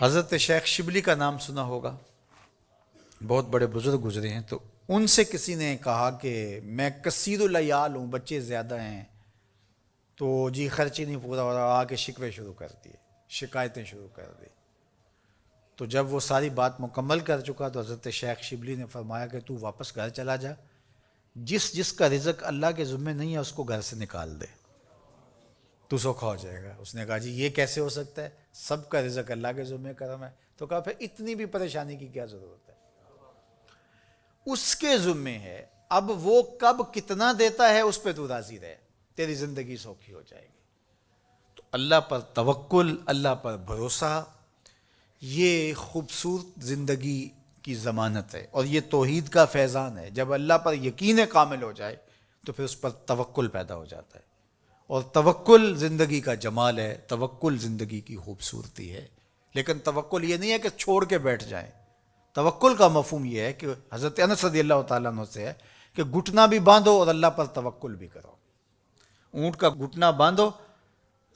حضرت شیخ شبلی کا نام سنا ہوگا، بہت بڑے بزرگ گزرے ہیں۔ تو ان سے کسی نے کہا کہ میں کثیر العیال ہوں، بچے زیادہ ہیں، تو جی خرچ ہی نہیں پورا ہو رہا، آ کے شکوے شروع کر دیے، شکایتیں شروع کر دی۔ تو جب وہ ساری بات مکمل کر چکا تو حضرت شیخ شبلی نے فرمایا کہ تو واپس گھر چلا جا، جس جس کا رزق اللہ کے ذمہ نہیں ہے اس کو گھر سے نکال دے، تو سوکھا ہو جائے گا۔ اس نے کہا جی یہ کیسے ہو سکتا ہے، سب کا رزق اللہ کے ذمہ کرم ہے۔ تو کہا پھر اتنی بھی پریشانی کی کیا ضرورت ہے، اس کے ذمہ ہے، اب وہ کب کتنا دیتا ہے اس پہ تو راضی رہے، تیری زندگی سوکھی ہو جائے گی۔ تو اللہ پر توکل، اللہ پر بھروسہ، یہ خوبصورت زندگی کی ضمانت ہے، اور یہ توحید کا فیضان ہے۔ جب اللہ پر یقین کامل ہو جائے تو پھر اس پر توکل پیدا ہو جاتا ہے، اور توکل زندگی کا جمال ہے، توکل زندگی کی خوبصورتی ہے۔ لیکن توکل یہ نہیں ہے کہ چھوڑ کے بیٹھ جائیں۔ توکل کا مفہوم یہ ہے کہ حضرت انس رضی اللہ تعالیٰ عنہ سے ہے کہ گھٹنا بھی باندھو اور اللہ پر توکل بھی کرو۔ اونٹ کا گھٹنا باندھو،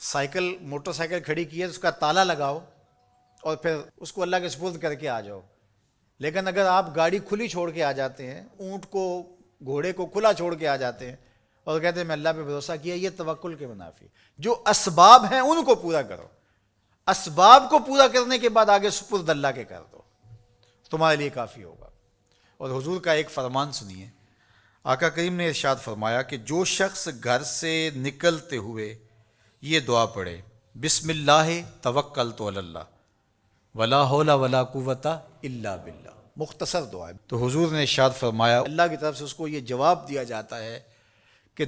سائیکل موٹر سائیکل کھڑی کی ہے اس کا تالا لگاؤ اور پھر اس کو اللہ کے سپرد کر کے آ جاؤ۔ لیکن اگر آپ گاڑی کھلی چھوڑ کے آ جاتے ہیں، اونٹ کو گھوڑے کو کھلا چھوڑ کے آ جاتے ہیں اور کہتے ہیں میں اللہ پہ بھروسہ کیا، یہ توکل کے منافی۔ جو اسباب ہیں ان کو پورا کرو، اسباب کو پورا کرنے کے بعد آگے سپرد اللہ کے کر دو، تمہارے لیے کافی ہوگا۔ اور حضور کا ایک فرمان سنیے، آقا کریم نے ارشاد فرمایا کہ جو شخص گھر سے نکلتے ہوئے یہ دعا پڑھے، بسم اللہ توکلت علی اللہ ولا حول ولا قوت الا باللہ، مختصر دعا ہے، تو حضور نے ارشاد فرمایا اللہ کی طرف سے اس کو یہ جواب دیا جاتا ہے کہ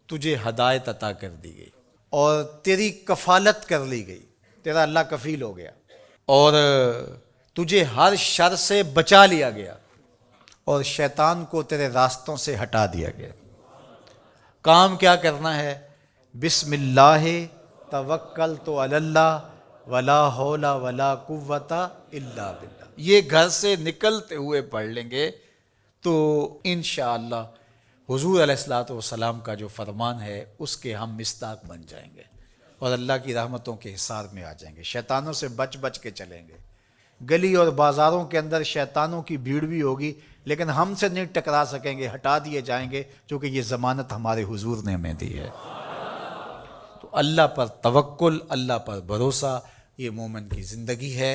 تجھے ہدایت عطا کر دی گئی اور تیری کفالت کر لی گئی، تیرا اللہ کفیل ہو گیا، اور تجھے ہر شر سے بچا لیا گیا، اور شیطان کو تیرے راستوں سے ہٹا دیا گیا۔ کام کیا کرنا ہے؟ بسم اللہ توکلت علی اللہ ولا حول ولا قوت الا باللہ، یہ گھر سے نکلتے ہوئے پڑھ لیں گے تو انشاءاللہ حضور علیہ الصلوۃ والسلام کا جو فرمان ہے اس کے ہم مصداق بن جائیں گے، اور اللہ کی رحمتوں کے حصار میں آ جائیں گے، شیطانوں سے بچ بچ کے چلیں گے۔ گلی اور بازاروں کے اندر شیطانوں کی بھیڑ بھی ہوگی لیکن ہم سے نہیں ٹکرا سکیں گے، ہٹا دیے جائیں گے، کیونکہ یہ ضمانت ہمارے حضور نے ہمیں دی ہے۔ تو اللہ پر توکل، اللہ پر بھروسہ، یہ مومن کی زندگی ہے۔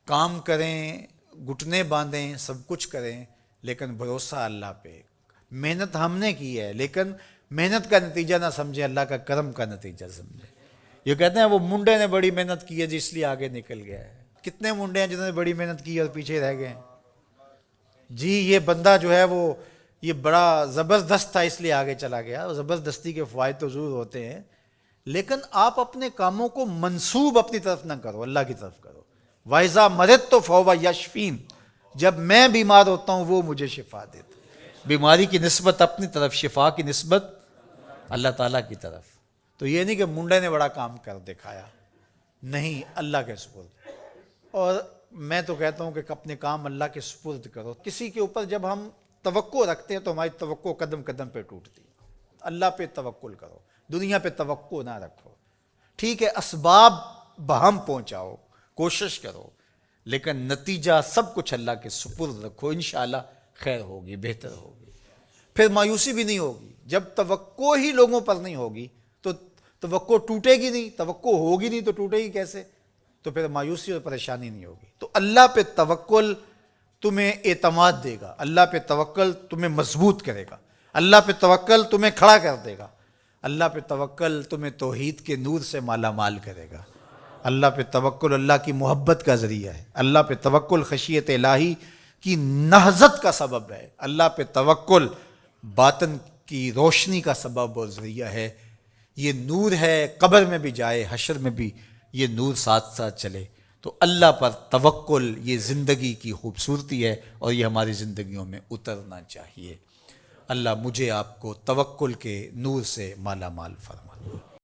کام کریں، گھٹنے باندھیں، سب کچھ کریں، لیکن بھروسہ اللہ پہ۔ محنت ہم نے کی ہے لیکن محنت کا نتیجہ نہ سمجھے، اللہ کا کرم کا نتیجہ سمجھے۔ یہ کہتے ہیں وہ منڈے نے بڑی محنت کی ہے جس لیے آگے نکل گیا ہے۔ کتنے منڈے ہیں جنہوں نے بڑی محنت کی اور پیچھے رہ گئے ہیں؟ جی یہ بندہ جو ہے وہ یہ بڑا زبردست تھا اس لیے آگے چلا گیا۔ زبردستی کے فوائد تو ضرور ہوتے ہیں، لیکن آپ اپنے کاموں کو منسوب اپنی طرف نہ کرو، اللہ کی طرف کرو۔ وَإِذَا مَرِضْتُ فَهُوَ يَشْفِينِ، جب میں بیمار ہوتا ہوں وہ مجھے شفا دیتا۔ بیماری کی نسبت اپنی طرف، شفا کی نسبت اللہ تعالیٰ کی طرف۔ تو یہ نہیں کہ منڈے نے بڑا کام کر دکھایا، نہیں، اللہ کے سپرد۔ اور میں تو کہتا ہوں کہ اپنے کام اللہ کے سپرد کرو۔ کسی کے اوپر جب ہم توقع رکھتے ہیں تو ہماری توقع قدم قدم پہ ٹوٹتی ہے۔ اللہ پہ توکل کرو، دنیا پہ توقع نہ رکھو۔ ٹھیک ہے اسباب بہم پہنچاؤ، کوشش کرو، لیکن نتیجہ سب کچھ اللہ کے سپرد رکھو، انشاءاللہ خیر ہوگی، بہتر ہوگی۔ پھر مایوسی بھی نہیں ہوگی۔ جب توقع ہی لوگوں پر نہیں ہوگی تو توقع ٹوٹے گی نہیں، توقع ہوگی نہیں تو ٹوٹے گی کیسے؟ تو پھر مایوسی اور پریشانی نہیں ہوگی۔ تو اللہ پہ توکل تمہیں اعتماد دے گا، اللہ پہ توکل تمہیں مضبوط کرے گا، اللہ پہ توکل تمہیں کھڑا کر دے گا، اللہ پہ توکل تمہیں توحید کے نور سے مالا مال کرے گا۔ اللہ پہ توکل اللہ کی محبت کا ذریعہ ہے، اللہ پہ توکل خشیت الہی کی نہضت کا سبب ہے، اللہ پہ توکل باطن کی روشنی کا سبب اور ذریعہ ہے۔ یہ نور ہے، قبر میں بھی جائے، حشر میں بھی یہ نور ساتھ ساتھ چلے۔ تو اللہ پر توکل یہ زندگی کی خوبصورتی ہے اور یہ ہماری زندگیوں میں اترنا چاہیے۔ اللہ مجھے آپ کو توکل کے نور سے مالا مال فرما۔